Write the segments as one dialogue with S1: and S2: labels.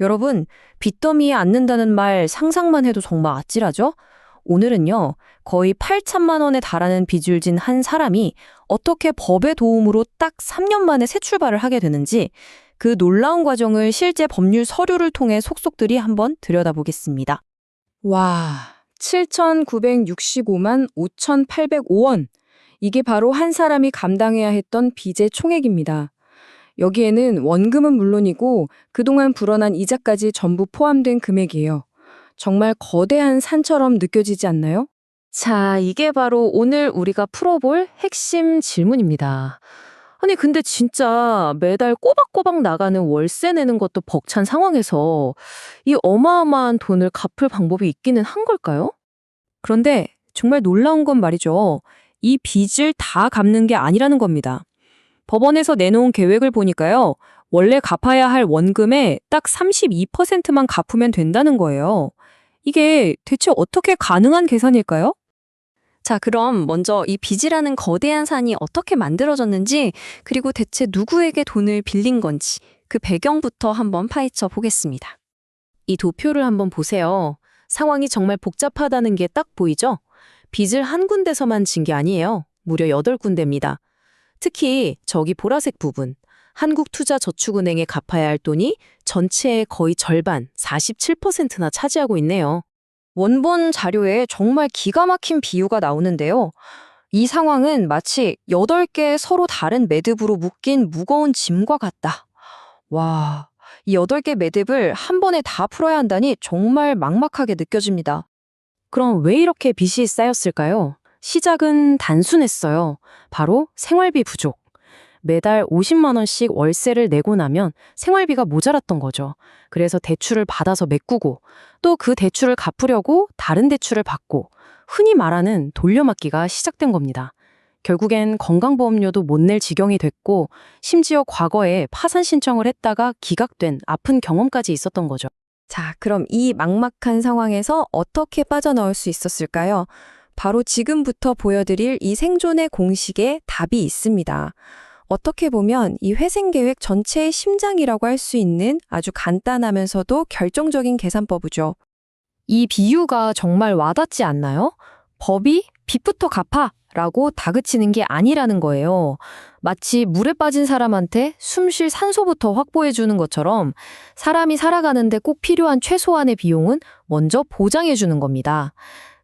S1: 여러분, 빚더미에 앉는다는 말 상상만 해도 정말 아찔하죠? 오늘은요, 거의 8천만 원에 달하는 빚을 진 한 사람이 어떻게 법의 도움으로 딱 3년 만에 새 출발을 하게 되는지 그 놀라운 과정을 실제 법률 서류를 통해 속속들이 한번 들여다보겠습니다.
S2: 와, 7,965만 5,805원. 이게 바로 한 사람이 감당해야 했던 빚의 총액입니다. 여기에는 원금은 물론이고 그동안 불어난 이자까지 전부 포함된 금액이에요. 정말 거대한 산처럼 느껴지지 않나요?
S3: 자, 이게 바로 오늘 우리가 풀어볼 핵심 질문입니다. 아니, 근데 진짜 매달 꼬박꼬박 나가는 월세 내는 것도 벅찬 상황에서 이 어마어마한 돈을 갚을 방법이 있기는 한 걸까요?
S1: 그런데 정말 놀라운 건 말이죠. 이 빚을 다 갚는 게 아니라는 겁니다. 법원에서 내놓은 계획을 보니까요. 원래 갚아야 할 원금의 딱 32%만 갚으면 된다는 거예요. 이게 대체 어떻게 가능한 계산일까요? 자, 그럼 먼저 이 빚이라는 거대한 산이 어떻게 만들어졌는지, 그리고 대체 누구에게 돈을 빌린 건지 그 배경부터 한번 파헤쳐 보겠습니다. 이 도표를 한번 보세요. 상황이 정말 복잡하다는 게 딱 보이죠? 빚을 한 군데서만 진 게 아니에요. 무려 8군데입니다. 특히 저기 보라색 부분, 한국투자저축은행에 갚아야 할 돈이 전체의 거의 절반, 47%나 차지하고 있네요. 원본 자료에 정말 기가 막힌 비유가 나오는데요. 이 상황은 마치 8개의 서로 다른 매듭으로 묶인 무거운 짐과 같다. 와, 이 8개 매듭을 한 번에 다 풀어야 한다니 정말 막막하게 느껴집니다.
S3: 그럼 왜 이렇게 빚이 쌓였을까요? 시작은 단순했어요. 바로 생활비 부족. 매달 50만 원씩 월세를 내고 나면 생활비가 모자랐던 거죠. 그래서 대출을 받아서 메꾸고 또 그 대출을 갚으려고 다른 대출을 받고 흔히 말하는 돌려막기가 시작된 겁니다. 결국엔 건강보험료도 못 낼 지경이 됐고 심지어 과거에 파산 신청을 했다가 기각된 아픈 경험까지 있었던 거죠.
S1: 자, 그럼 이 막막한 상황에서 어떻게 빠져나올 수 있었을까요? 바로 지금부터 보여드릴 이 생존의 공식에 답이 있습니다. 어떻게 보면 이 회생계획 전체의 심장이라고 할 수 있는 아주 간단하면서도 결정적인 계산법이죠. 이 비유가 정말 와닿지 않나요? 법이 빚부터 갚아 라고 다그치는 게 아니라는 거예요. 마치 물에 빠진 사람한테 숨 쉴 산소부터 확보해 주는 것처럼 사람이 살아가는데 꼭 필요한 최소한의 비용은 먼저 보장해 주는 겁니다.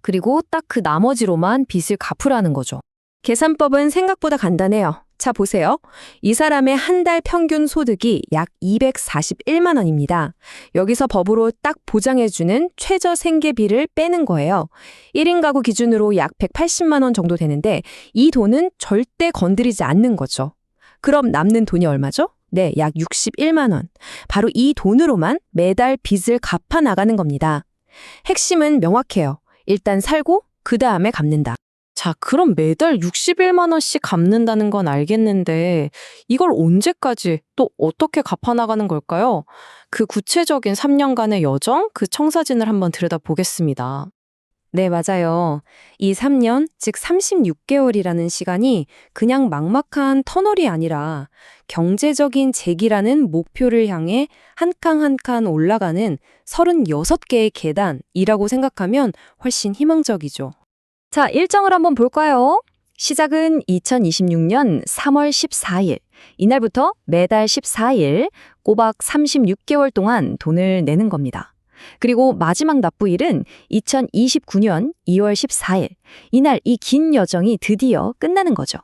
S1: 그리고 딱 그 나머지로만 빚을 갚으라는 거죠. 계산법은 생각보다 간단해요. 자, 보세요. 이 사람의 한 달 평균 소득이 약 241만 원입니다. 여기서 법으로 딱 보장해주는 최저 생계비를 빼는 거예요. 1인 가구 기준으로 약 180만 원 정도 되는데 이 돈은 절대 건드리지 않는 거죠. 그럼 남는 돈이 얼마죠? 네, 약 61만 원. 바로 이 돈으로만 매달 빚을 갚아 나가는 겁니다. 핵심은 명확해요. 일단 살고 그 다음에 갚는다.
S3: 자, 그럼 매달 61만 원씩 갚는다는 건 알겠는데 이걸 언제까지 또 어떻게 갚아나가는 걸까요? 그 구체적인 3년간의 여정, 그 청사진을 한번 들여다보겠습니다.
S1: 네, 맞아요. 이 3년, 즉 36개월이라는 시간이 그냥 막막한 터널이 아니라 경제적인 재기라는 목표를 향해 한 칸 한 칸 올라가는 36개의 계단이라고 생각하면 훨씬 희망적이죠. 자, 일정을 한번 볼까요? 시작은 2026년 3월 14일. 이날부터 매달 14일 꼬박 36개월 동안 돈을 내는 겁니다. 그리고 마지막 납부일은 2029년 2월 14일. 이날 이 긴 여정이 드디어 끝나는 거죠.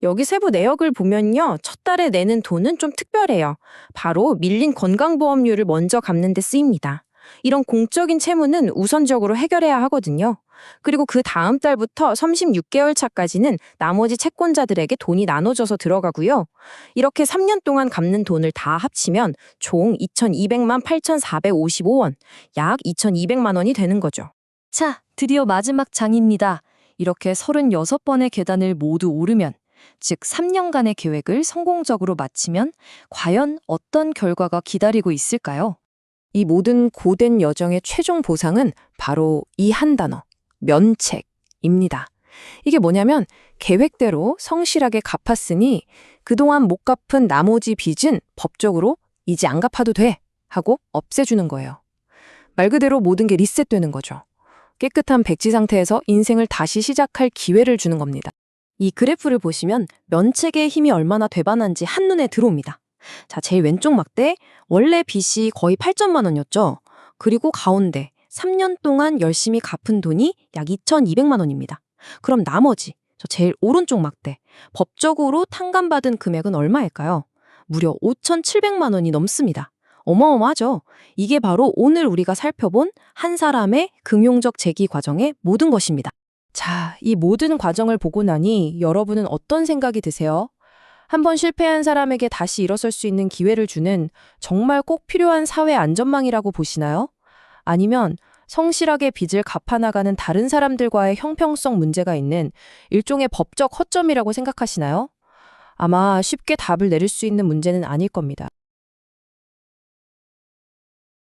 S1: 여기 세부 내역을 보면요. 첫 달에 내는 돈은 좀 특별해요. 바로 밀린 건강보험료를 먼저 갚는 데 쓰입니다. 이런 공적인 채무는 우선적으로 해결해야 하거든요. 그리고 그 다음 달부터 36개월 차까지는 나머지 채권자들에게 돈이 나눠져서 들어가고요. 이렇게 3년 동안 갚는 돈을 다 합치면 총 2,200만 8,455원, 약 2,200만 원이 되는 거죠. 자, 드디어 마지막 장입니다. 이렇게 36번의 계단을 모두 오르면, 즉 3년간의 계획을 성공적으로 마치면 과연 어떤 결과가 기다리고 있을까요? 이 모든 고된 여정의 최종 보상은 바로 이 한 단어, 면책입니다. 이게 뭐냐면 계획대로 성실하게 갚았으니 그동안 못 갚은 나머지 빚은 법적으로 이제 안 갚아도 돼 하고 없애주는 거예요. 말 그대로 모든 게 리셋되는 거죠. 깨끗한 백지 상태에서 인생을 다시 시작할 기회를 주는 겁니다.
S3: 이 그래프를 보시면 면책의 힘이 얼마나 되반한지 한눈에 들어옵니다. 자, 제일 왼쪽 막대, 원래 빚이 거의 8천만 원이었죠. 그리고 가운데 3년 동안 열심히 갚은 돈이 약 2,200만 원입니다. 그럼 나머지, 저 제일 오른쪽 막대, 법적으로 탕감받은 금액은 얼마일까요? 무려 5,700만 원이 넘습니다. 어마어마하죠? 이게 바로 오늘 우리가 살펴본 한 사람의 금융적 재기 과정의 모든 것입니다.
S1: 자, 이 모든 과정을 보고 나니 여러분은 어떤 생각이 드세요? 한번 실패한 사람에게 다시 일어설 수 있는 기회를 주는 정말 꼭 필요한 사회 안전망이라고 보시나요? 아니면 성실하게 빚을 갚아나가는 다른 사람들과의 형평성 문제가 있는 일종의 법적 허점이라고 생각하시나요? 아마 쉽게 답을 내릴 수 있는 문제는 아닐 겁니다.